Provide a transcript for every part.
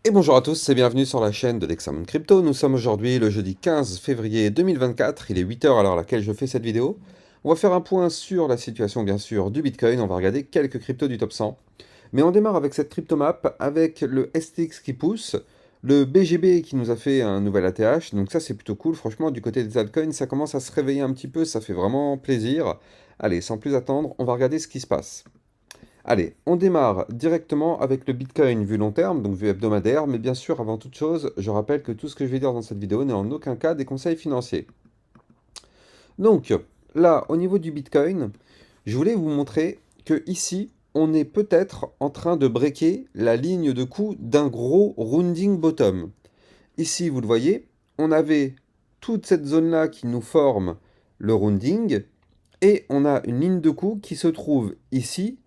Et bonjour à tous et bienvenue sur la chaîne de Dexamon Crypto. Nous sommes aujourd'hui le jeudi 15 février 2024, il est 8 heures à l'heure à laquelle je fais cette vidéo. On va faire un point sur la situation bien sûr du Bitcoin, on va regarder quelques cryptos du top 100. Mais on démarre avec cette cryptomap, avec le STX qui pousse, le BGB qui nous a fait un nouvel ATH, donc ça c'est plutôt cool, franchement du côté des altcoins ça commence à se réveiller un petit peu, ça fait vraiment plaisir. Allez, sans plus attendre, on va regarder ce qui se passe. Allez, on démarre directement avec le Bitcoin vu long terme, donc vu hebdomadaire, mais bien sûr, avant toute chose, je rappelle que tout ce que je vais dire dans cette vidéo n'est en aucun cas des conseils financiers. Donc, là, au niveau du Bitcoin, je voulais vous montrer que ici, on est peut-être en train de breaker la ligne de coup d'un gros rounding bottom. Ici, vous le voyez, on avait toute cette zone-là qui nous forme le rounding, et on a une ligne de coup qui se trouve ici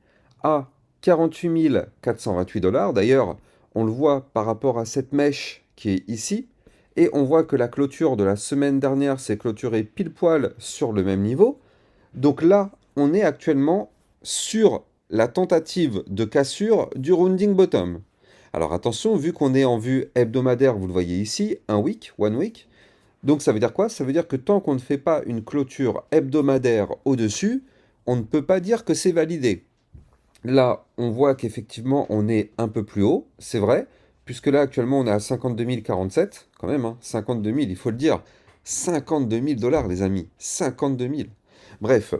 à 48 428 dollars. D'ailleurs, on le voit par rapport à cette mèche qui est ici. Et on voit que la clôture de la semaine dernière s'est clôturée pile poil sur le même niveau. Donc là, on est actuellement sur la tentative de cassure du rounding bottom. Alors attention, vu qu'on est en vue hebdomadaire, vous le voyez ici, un week, one week, donc ça veut dire quoi? Ça veut dire que tant qu'on ne fait pas une clôture hebdomadaire au-dessus, on ne peut pas dire que c'est validé. Là, on voit qu'effectivement, on est un peu plus haut, c'est vrai, puisque là, actuellement, on est à 52 047, quand même, hein, 52 000, il faut le dire. 52 000 dollars, les amis, 52 000. Bref,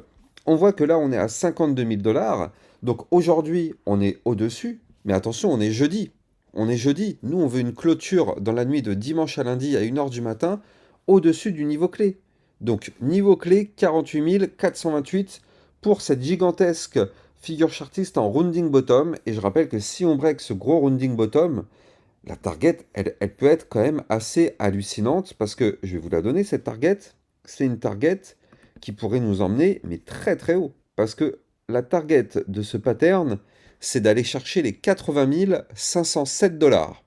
on voit que là, on est à 52 000 dollars, donc aujourd'hui, on est au-dessus, mais attention, on est jeudi. On est jeudi, nous, on veut une clôture dans la nuit de dimanche à lundi à 1 h du matin, au-dessus du niveau clé. Donc, niveau clé, 48 428 pour cette gigantesque figure chartiste en rounding bottom, et je rappelle que si on break ce gros rounding bottom, la target, elle peut être quand même assez hallucinante, parce que je vais vous la donner, cette target, c'est une target qui pourrait nous emmener, mais très très haut, parce que la target de ce pattern, c'est d'aller chercher les 80 507 dollars.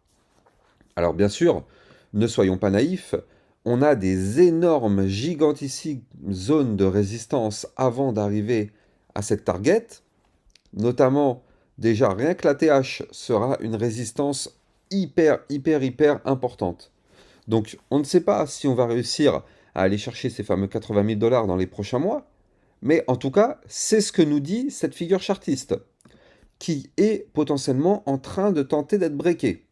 Alors bien sûr, ne soyons pas naïfs, on a des énormes, gigantissimes zones de résistance avant d'arriver à cette target. Notamment, déjà, rien que la TH sera une résistance hyper importante. Donc, on ne sait pas si on va réussir à aller chercher ces fameux 80 000 dollars dans les prochains mois, mais en tout cas, c'est ce que nous dit cette figure chartiste, qui est potentiellement en train de tenter d'être breakée.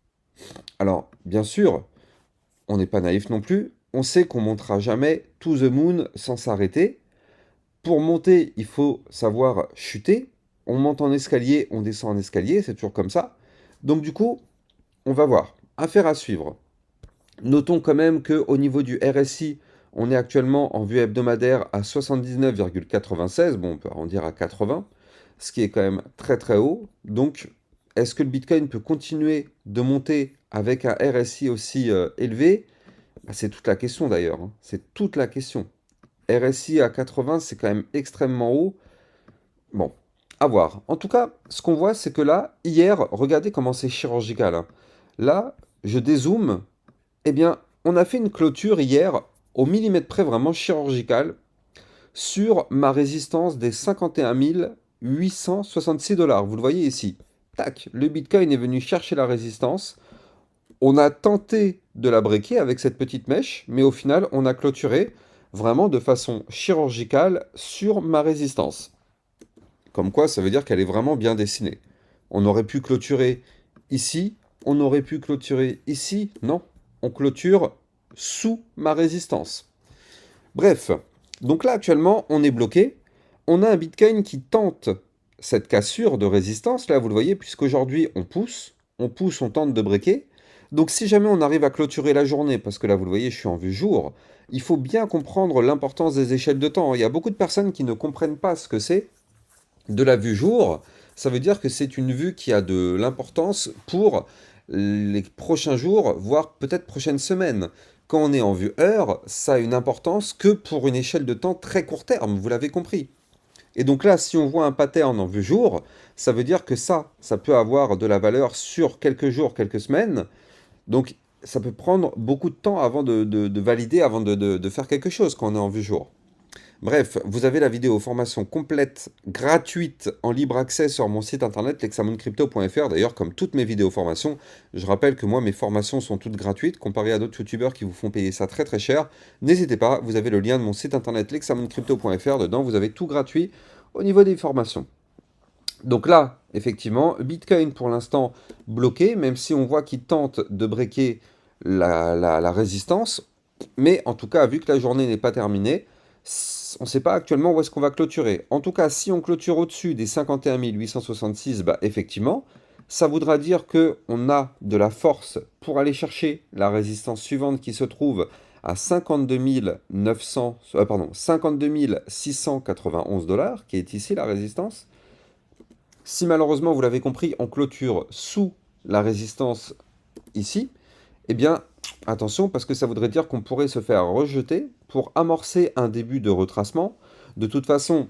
Alors, bien sûr, on n'est pas naïf non plus, on sait qu'on montera jamais to the moon sans s'arrêter. Pour monter, il faut savoir chuter. On monte en escalier, on descend en escalier, c'est toujours comme ça. Donc du coup, on va voir. Affaire à suivre. Notons quand même qu'au niveau du RSI, on est actuellement en vue hebdomadaire à 79,96. Bon, on peut arrondir à 80, ce qui est quand même très très haut. Donc, est-ce que le Bitcoin peut continuer de monter avec un RSI aussi élevé? Bah, c'est toute la question d'ailleurs, hein. C'est toute la question. RSI à 80, c'est quand même extrêmement haut. Bon, à voir. En tout cas, ce qu'on voit, c'est que là, hier, regardez comment c'est chirurgical, hein. Là, je dézoome. Eh bien, on a fait une clôture hier au millimètre près, vraiment chirurgical, sur ma résistance des 51 866 dollars. Vous le voyez ici. Tac, le Bitcoin est venu chercher la résistance. On a tenté de la breaker avec cette petite mèche, mais au final, on a clôturé vraiment de façon chirurgicale sur ma résistance. Comme quoi, ça veut dire qu'elle est vraiment bien dessinée. On aurait pu clôturer ici, on aurait pu clôturer ici, non. On clôture sous ma résistance. Bref, donc là actuellement, on est bloqué. On a un Bitcoin qui tente cette cassure de résistance, là vous le voyez, puisqu'aujourd'hui on pousse, on tente de breaker. Donc si jamais on arrive à clôturer la journée, parce que là vous le voyez, je suis en vue jour, il faut bien comprendre l'importance des échelles de temps. Il y a beaucoup de personnes qui ne comprennent pas ce que c'est de la vue jour. Ça veut dire que c'est une vue qui a de l'importance pour les prochains jours, voire peut-être prochaines semaines. Quand on est en vue heure, ça a une importance que pour une échelle de temps très court terme, vous l'avez compris. Et donc là, si on voit un pattern en vue jour, ça veut dire que ça peut avoir de la valeur sur quelques jours, quelques semaines. Donc ça peut prendre beaucoup de temps avant de valider, avant de faire quelque chose quand on est en vue jour. Bref, vous avez la vidéo formation complète, gratuite, en libre accès sur mon site internet lexamoncrypto.fr. D'ailleurs, comme toutes mes vidéos formations, je rappelle que moi, mes formations sont toutes gratuites, comparées à d'autres youtubeurs qui vous font payer ça très très cher. N'hésitez pas, vous avez le lien de mon site internet lexamoncrypto.fr. Dedans, vous avez tout gratuit au niveau des formations. Donc là, effectivement, Bitcoin pour l'instant bloqué, même si on voit qu'il tente de breaker la résistance. Mais en tout cas, vu que la journée n'est pas terminée, on ne sait pas actuellement où est-ce qu'on va clôturer. En tout cas, si on clôture au-dessus des 51 866, bah effectivement, ça voudra dire qu'on a de la force pour aller chercher la résistance suivante qui se trouve à 52 900, 52 691 $, qui est ici la résistance. Si malheureusement, vous l'avez compris, on clôture sous la résistance ici, eh bien, attention, parce que ça voudrait dire qu'on pourrait se faire rejeter pour amorcer un début de retracement. De toute façon,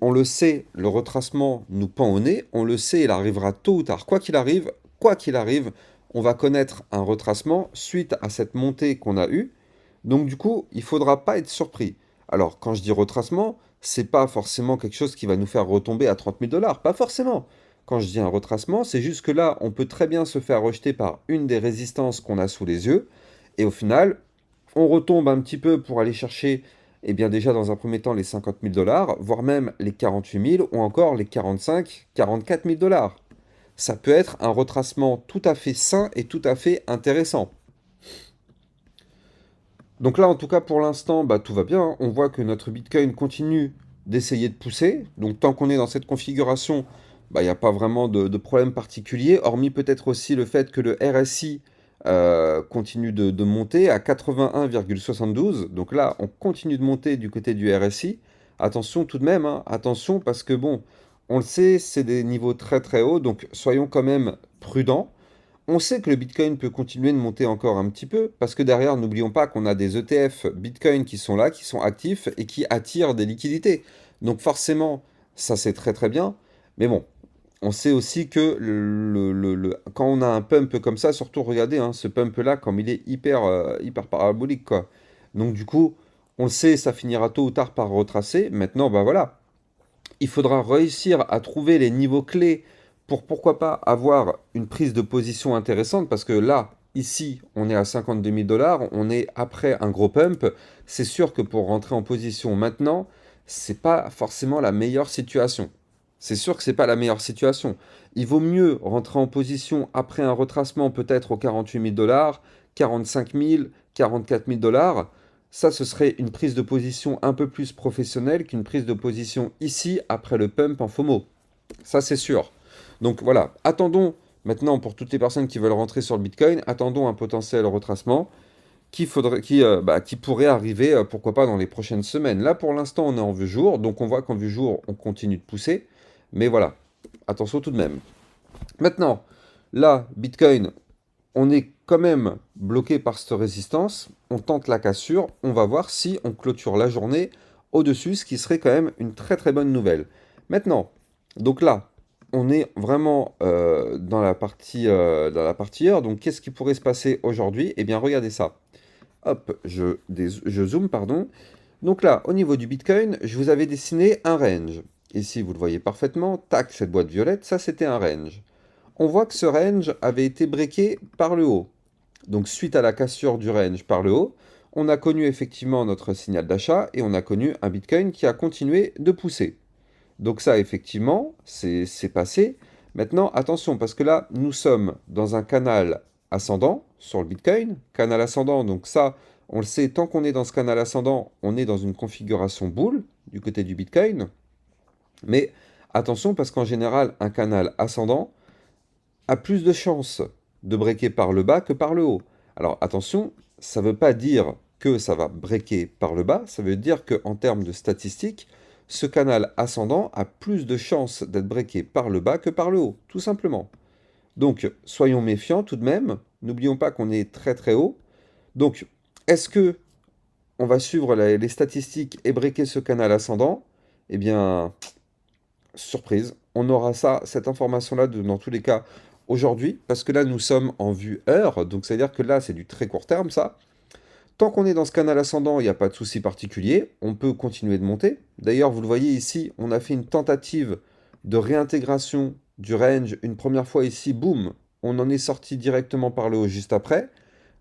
on le sait, le retracement nous pend au nez, on le sait, il arrivera tôt ou tard. Quoi qu'il arrive, on va connaître un retracement suite à cette montée qu'on a eue. Donc du coup, il ne faudra pas être surpris. Alors, quand je dis retracement, c'est pas forcément quelque chose qui va nous faire retomber à 30 000 $, pas forcément. Quand je dis un retracement, c'est juste que là, on peut très bien se faire rejeter par une des résistances qu'on a sous les yeux, et au final, on retombe un petit peu pour aller chercher, eh bien déjà dans un premier temps les 50 000 $, voire même les 48 000 ou encore les 45, 44 000 $. Ça peut être un retracement tout à fait sain et tout à fait intéressant. Donc là, en tout cas, pour l'instant, bah, tout va bien, hein. On voit que notre Bitcoin continue d'essayer de pousser. Donc tant qu'on est dans cette configuration, bah, il n'y a pas vraiment de problème particulier, hormis peut-être aussi le fait que le RSI continue de monter à 81,72. Donc là, on continue de monter du côté du RSI. Attention tout de même, hein, attention parce que bon, on le sait, c'est des niveaux très très hauts, donc soyons quand même prudents. On sait que le Bitcoin peut continuer de monter encore un petit peu, parce que derrière, n'oublions pas qu'on a des ETF Bitcoin qui sont là, qui sont actifs et qui attirent des liquidités. Donc forcément, ça c'est très très bien. Mais bon, on sait aussi que quand on a un pump comme ça, surtout regardez, hein, ce pump-là, comme il est hyper parabolique, quoi. Donc du coup, on le sait, ça finira tôt ou tard par retracer. Maintenant, bah voilà, il faudra réussir à trouver les niveaux clés pour pourquoi pas avoir une prise de position intéressante parce que là, ici, on est à 52 000 $, on est après un gros pump. C'est sûr que pour rentrer en position maintenant, c'est pas forcément la meilleure situation. C'est sûr que c'est pas la meilleure situation. Il vaut mieux rentrer en position après un retracement peut-être aux 48 000 $, 45 000, 44 000 $. Ça, ce serait une prise de position un peu plus professionnelle qu'une prise de position ici après le pump en FOMO. Ça, c'est sûr. Donc voilà, attendons maintenant pour toutes les personnes qui veulent rentrer sur le Bitcoin, attendons un potentiel retracement qui pourrait arriver, pourquoi pas, dans les prochaines semaines. Là, pour l'instant, on est en vue jour, donc on voit qu'en vue jour, on continue de pousser. Mais voilà, attention tout de même. Maintenant, là, Bitcoin, on est quand même bloqué par cette résistance, on tente la cassure, on va voir si on clôture la journée au-dessus, ce qui serait quand même une très très bonne nouvelle. Maintenant, donc là, on est vraiment dans la partie heure, donc qu'est-ce qui pourrait se passer aujourd'hui? Eh bien, regardez ça. Hop, je zoome, pardon. Donc là, au niveau du Bitcoin, je vous avais dessiné un range. Ici, vous le voyez parfaitement, tac, cette boîte violette, ça c'était un range. On voit que ce range avait été breaké par le haut. Donc suite à la cassure du range par le haut, on a connu effectivement notre signal d'achat et on a connu un Bitcoin qui a continué de pousser. Donc ça effectivement, c'est passé. Maintenant attention parce que là nous sommes dans un canal ascendant sur le Bitcoin. Canal ascendant, donc ça on le sait, tant qu'on est dans ce canal ascendant, on est dans une configuration boule du côté du Bitcoin. Mais attention parce qu'en général un canal ascendant a plus de chances de breaker par le bas que par le haut. Alors attention, ça ne veut pas dire que ça va breaker par le bas, ça veut dire qu'en termes de statistiques, ce canal ascendant a plus de chances d'être breaké par le bas que par le haut, tout simplement. Donc soyons méfiants tout de même, n'oublions pas qu'on est très très haut. Donc est-ce que on va suivre les statistiques et breaker ce canal ascendant? Eh bien, surprise, on aura ça, cette information-là dans tous les cas aujourd'hui, parce que là nous sommes en vue heure, donc c'est-à-dire que là c'est du très court terme ça. tant qu'on est dans ce canal ascendant, il n'y a pas de souci particulier, on peut continuer de monter. D'ailleurs, vous le voyez ici, on a fait une tentative de réintégration du range une première fois ici, boum, on en est sorti directement par le haut juste après.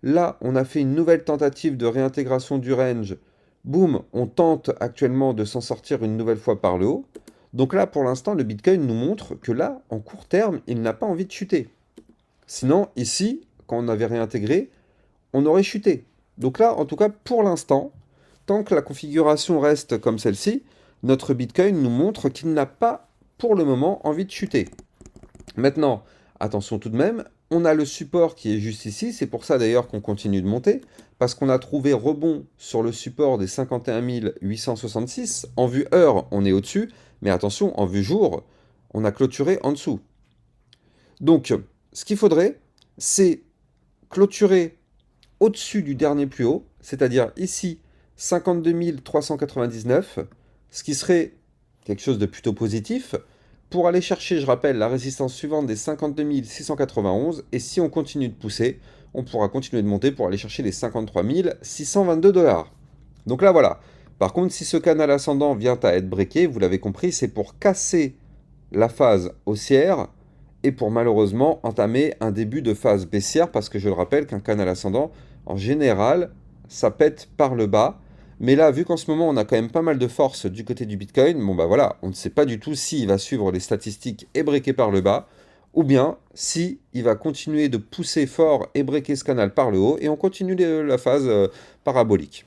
Là, on a fait une nouvelle tentative de réintégration du range, boum, on tente actuellement de s'en sortir une nouvelle fois par le haut. Donc là, pour l'instant, le Bitcoin nous montre que là, en court terme, il n'a pas envie de chuter. Sinon, ici, quand on avait réintégré, on aurait chuté. Donc là, en tout cas, pour l'instant, tant que la configuration reste comme celle-ci, notre Bitcoin nous montre qu'il n'a pas, pour le moment, envie de chuter. Maintenant, attention tout de même, on a le support qui est juste ici, c'est pour ça d'ailleurs qu'on continue de monter, parce qu'on a trouvé rebond sur le support des 51 866. En vue heure, on est au-dessus, mais attention, en vue jour, on a clôturé en dessous. Donc, ce qu'il faudrait, c'est clôturer au-dessus du dernier plus haut, c'est-à-dire ici 52 399, ce qui serait quelque chose de plutôt positif, pour aller chercher, je rappelle, la résistance suivante des 52 691, et si on continue de pousser, on pourra continuer de monter pour aller chercher les 53 622 $. Donc là, voilà. Par contre, si ce canal ascendant vient à être breaké, vous l'avez compris, c'est pour casser la phase haussière et pour malheureusement entamer un début de phase baissière, parce que je le rappelle qu'un canal ascendant, en général, ça pète par le bas. Mais là, vu qu'en ce moment, on a quand même pas mal de force du côté du Bitcoin, bon bah voilà, on ne sait pas du tout s'il va suivre les statistiques et breaker par le bas, ou bien si il va continuer de pousser fort et breaker ce canal par le haut, et on continue la phase parabolique.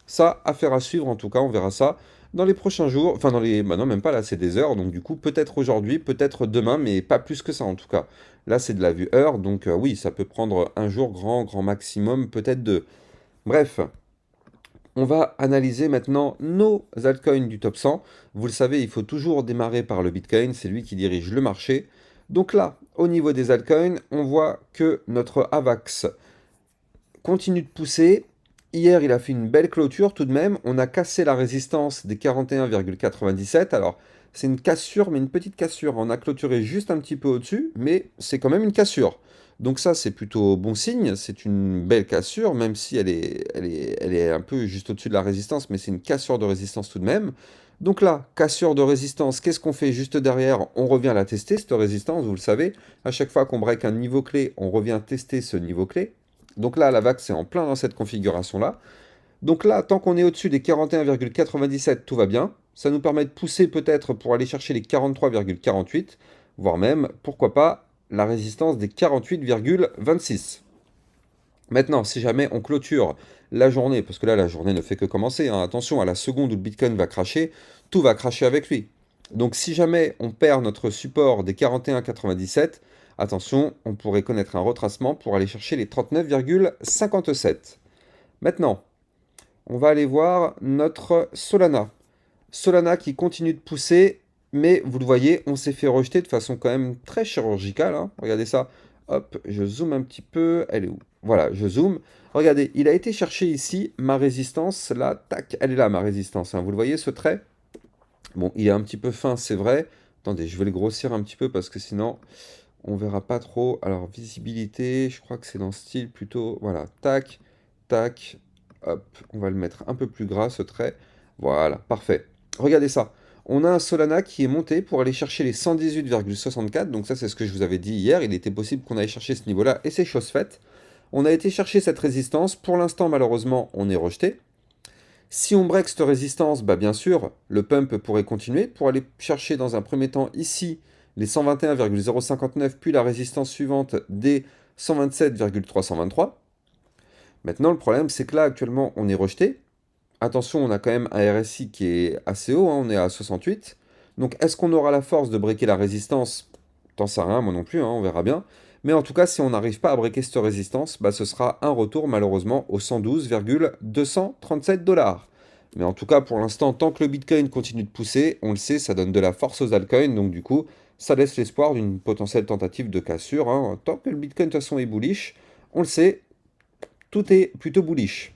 Ça, affaire à suivre en tout cas, on verra ça dans les prochains jours, enfin dans les... Bah non, même pas là, c'est des heures, donc du coup, peut-être aujourd'hui, peut-être demain, mais pas plus que ça en tout cas. Là, c'est de la vue heure, donc oui, ça peut prendre un jour, grand maximum, peut-être deux. Bref, on va analyser maintenant nos altcoins du top 100. Vous le savez, il faut toujours démarrer par le Bitcoin, c'est lui qui dirige le marché. Donc là, au niveau des altcoins, on voit que notre AVAX continue de pousser. Hier, il a fait une belle clôture tout de même. On a cassé la résistance des 41,97. Alors, c'est une cassure, mais une petite cassure. On a clôturé juste un petit peu au-dessus, mais c'est quand même une cassure. Donc ça, c'est plutôt bon signe. C'est une belle cassure, même si elle est un peu juste au-dessus de la résistance, mais c'est une cassure de résistance tout de même. Donc là, cassure de résistance, qu'est-ce qu'on fait juste derrière? On revient la tester, cette résistance, vous le savez. À chaque fois qu'on break un niveau clé, on revient tester ce niveau clé. Donc là, la VAX est en plein dans cette configuration-là. Donc là, tant qu'on est au-dessus des 41,97, tout va bien. Ça nous permet de pousser peut-être pour aller chercher les 43,48, voire même, pourquoi pas, la résistance des 48,26. Maintenant, si jamais on clôture la journée, parce que là, la journée ne fait que commencer, hein, attention, à la seconde où le Bitcoin va cracher, tout va cracher avec lui. Donc si jamais on perd notre support des 41,97, attention, on pourrait connaître un retracement pour aller chercher les 39,57. Maintenant, on va aller voir notre Solana. Solana qui continue de pousser, mais vous le voyez, on s'est fait rejeter de façon quand même très chirurgicale, hein. Regardez ça. Hop, je zoome un petit peu. Elle est où? Voilà, je zoome. Regardez, il a été chercher ici ma résistance. Là, tac, elle est là ma résistance, hein. Vous le voyez ce trait? Bon, il est un petit peu fin, c'est vrai. Attendez, je vais le grossir un petit peu parce que sinon, on verra pas trop. Alors, visibilité, je crois que c'est dans style plutôt... Voilà, tac, tac, hop. On va le mettre un peu plus gras, ce trait. Voilà, parfait. Regardez ça. On a un Solana qui est monté pour aller chercher les 118,64. Donc ça, c'est ce que je vous avais dit hier. Il était possible qu'on aille chercher ce niveau-là et c'est chose faite. On a été chercher cette résistance. Pour l'instant, malheureusement, on est rejeté. Si on break cette résistance, bah bien sûr, le pump pourrait continuer pour aller chercher dans un premier temps ici les 121,059, puis la résistance suivante des 127,323. Maintenant, le problème, c'est que là, actuellement, on est rejeté. Attention, on a quand même un RSI qui est assez haut, hein, on est à 68. Donc, est-ce qu'on aura la force de breaker la résistance? T'en sais rien, moi non plus, hein, on verra bien. Mais en tout cas, si on n'arrive pas à breaker cette résistance, bah, ce sera un retour malheureusement aux 112,237 $. Mais en tout cas, pour l'instant, tant que le Bitcoin continue de pousser, on le sait, ça donne de la force aux altcoins. Donc du coup, ça laisse l'espoir d'une potentielle tentative de cassure, hein. Tant que le Bitcoin de toute façon est bullish, on le sait, tout est plutôt bullish.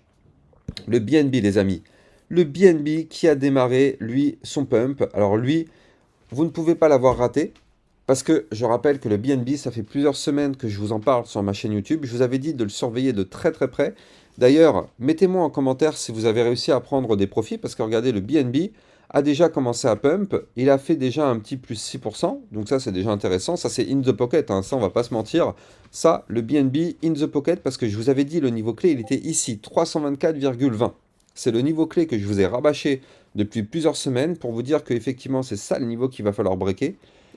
Le BNB, les amis. Le BNB qui a démarré, lui, son pump. Alors lui, vous ne pouvez pas l'avoir raté. Parce que je rappelle que le BNB, ça fait plusieurs semaines que je vous en parle sur ma chaîne YouTube. Je vous avais dit de le surveiller de très très près. D'ailleurs, mettez-moi en commentaire si vous avez réussi à prendre des profits, parce que regardez, le BNB a déjà commencé à pump, il a fait déjà un petit plus 6%, donc ça c'est déjà intéressant, ça c'est in the pocket, hein, ça on va pas se mentir, ça, le BNB in the pocket, parce que je vous avais dit le niveau clé, il était ici, 324,20. C'est le niveau clé que je vous ai rabâché depuis plusieurs semaines pour vous dire qu'effectivement c'est ça le niveau qu'il va falloir breaker,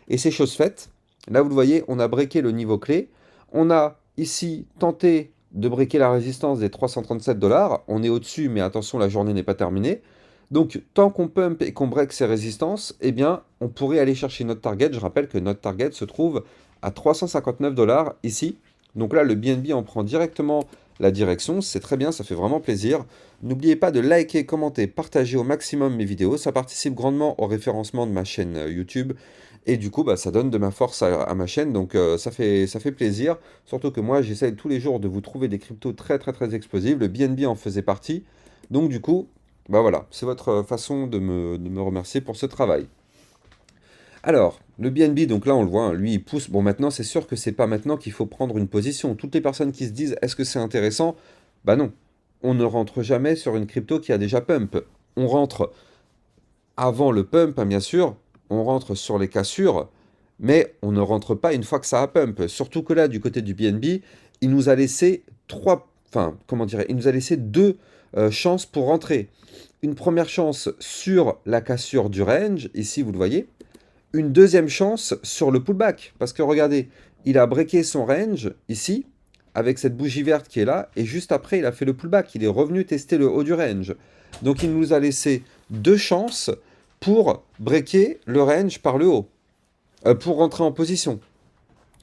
et c'est chose faite. Là vous le voyez, on a breaké le niveau clé, on a ici tenté de breaker la résistance des 337 $. On est au-dessus, mais attention, la journée n'est pas terminée. Donc, tant qu'on pump et qu'on break ces résistances, eh bien, on pourrait aller chercher notre target. Je rappelle que notre target se trouve à 359 $ ici. Donc là, le BNB en prend directement la direction. C'est très bien, ça fait vraiment plaisir. N'oubliez pas de liker, commenter, partager au maximum mes vidéos. Ça participe grandement au référencement de ma chaîne YouTube. Et du coup, bah, ça donne de ma force à ma chaîne, donc ça fait plaisir. Surtout que moi, j'essaye tous les jours de vous trouver des cryptos très très très explosifs. Le BNB en faisait partie. Donc du coup, bah voilà, c'est votre façon de me remercier pour ce travail. Alors, le BNB, donc là on le voit, hein, lui il pousse. Bon, maintenant c'est sûr que c'est pas maintenant qu'il faut prendre une position. Toutes les personnes qui se disent est-ce que c'est intéressant? Bah non, on ne rentre jamais sur une crypto qui a déjà pump. On rentre avant le pump, hein, bien sûr, on rentre sur les cassures, mais on ne rentre pas une fois que ça a pump. Surtout que là, du côté du BNB, il nous a laissé il nous a laissé deux chances pour rentrer. Une première chance sur la cassure du range, ici vous le voyez. Une deuxième chance sur le pullback, parce que regardez, il a breaké son range ici, avec cette bougie verte qui est là, et juste après, il a fait le pullback. Il est revenu tester le haut du range. Donc il nous a laissé deux chances pour breaker le range par le haut, pour rentrer en position.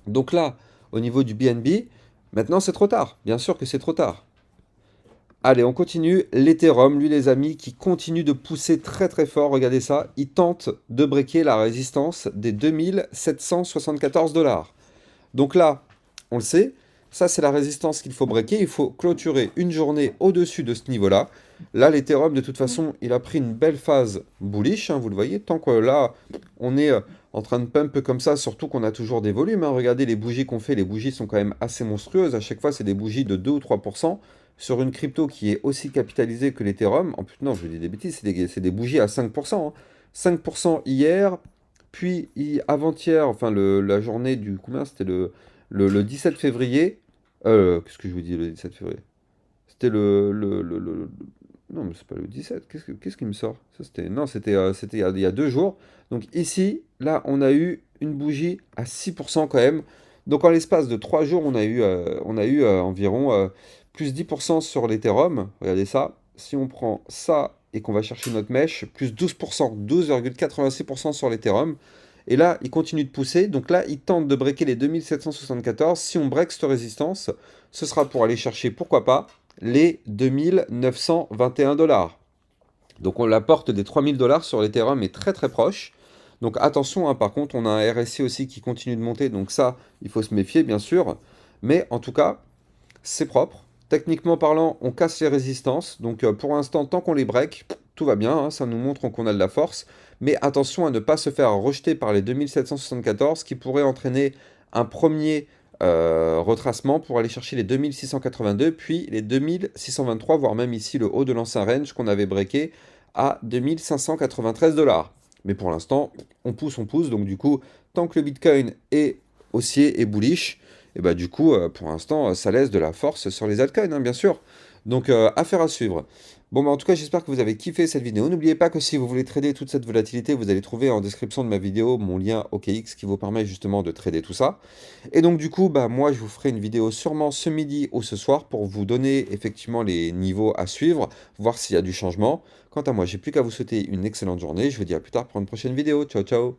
Donc là, au niveau du BNB, maintenant c'est trop tard. Bien sûr que c'est trop tard. Allez, on continue. L'Ethereum, lui les amis, qui continue de pousser très très fort. Regardez ça, il tente de breaker la résistance des 2774 $. Donc là, on le sait, ça c'est la résistance qu'il faut breaker. Il faut clôturer une journée au-dessus de ce niveau-là. Là, l'Ethereum, de toute façon, il a pris une belle phase bullish, hein, vous le voyez. Tant que là, on est en train de pump comme ça, surtout qu'on a toujours des volumes, hein. Regardez les bougies qu'on fait, les bougies sont quand même assez monstrueuses. À chaque fois, c'est des bougies de 2 ou 3%. Sur une crypto qui est aussi capitalisée que l'Ethereum, en plus, non, je dis des bêtises, c'est des bougies à 5%, hein. 5% hier, puis avant-hier, enfin la journée du combien? C'était le 17 février. Qu'est-ce que je vous dis le 17 février? C'était non, mais c'est pas le 17. Qu'est-ce qui me sort? Ça, c'était. Non, c'était il y a 2 jours. Donc ici, là, on a eu une bougie à 6% quand même. Donc en l'espace de 3 jours, on a eu environ plus 10% sur l'Ethereum. Regardez ça. Si on prend ça et qu'on va chercher notre mèche, plus 12%, 12,86% sur l'Ethereum. Et là, il continue de pousser. Donc là, il tente de breaker les 2774. Si on break cette résistance, ce sera pour aller chercher, pourquoi pas, les 2921 $. Donc on la porte des 3000 $ sur l'Ethereum est très très proche. Donc attention, hein, par contre, on a un RSI aussi qui continue de monter. Donc ça, il faut se méfier, bien sûr. Mais en tout cas, c'est propre. Techniquement parlant, on casse les résistances. Donc pour l'instant, tant qu'on les break, tout va bien, hein, ça nous montre qu'on a de la force. Mais attention à ne pas se faire rejeter par les 2774 qui pourrait entraîner un premier retracement pour aller chercher les 2682, puis les 2623, voire même ici le haut de l'ancien range qu'on avait breaké à 2593 $. Mais pour l'instant, on pousse, donc du coup, tant que le Bitcoin est haussier et bullish, et bah du coup, pour l'instant, ça laisse de la force sur les altcoins, hein, bien sûr. Donc, affaire à suivre. Bon, bah, en tout cas, j'espère que vous avez kiffé cette vidéo. N'oubliez pas que si vous voulez trader toute cette volatilité, vous allez trouver en description de ma vidéo mon lien OKX qui vous permet justement de trader tout ça. Et donc, du coup, bah, moi, je vous ferai une vidéo sûrement ce midi ou ce soir pour vous donner effectivement les niveaux à suivre, voir s'il y a du changement. Quant à moi, j'ai plus qu'à vous souhaiter une excellente journée. Je vous dis à plus tard pour une prochaine vidéo. Ciao, ciao!